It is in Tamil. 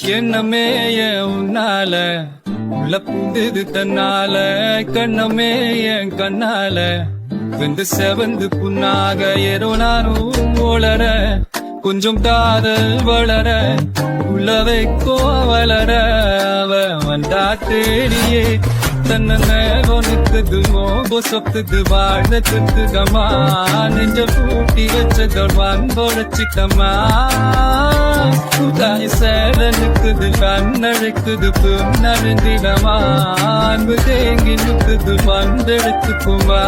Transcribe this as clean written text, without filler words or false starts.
என்னமே உன்னால உள்ள புந்தது தன்னால கண்ணமே என் கண்ணால வெந்து செவந்து புண்ணாக ஏறோ நானும் ஓளர கொஞ்சம் காதல் வளர உள்ள வைக்கோ வளர அவ வந்தா தேடியே தன்ன கொனுக்குதுமோ சொத்துக்கு வாழ்ந்துக்குதுகமா நெஞ்ச பூட்டி வச்சதோர் வாங்கொடைச்சிக்கம்மா தாய் சேலனுக்குது கண்ணழைக்குது புன்னழிந்திடமா அன்பு தேங்கி நிற்குது வந்தெடுத்துக்குமா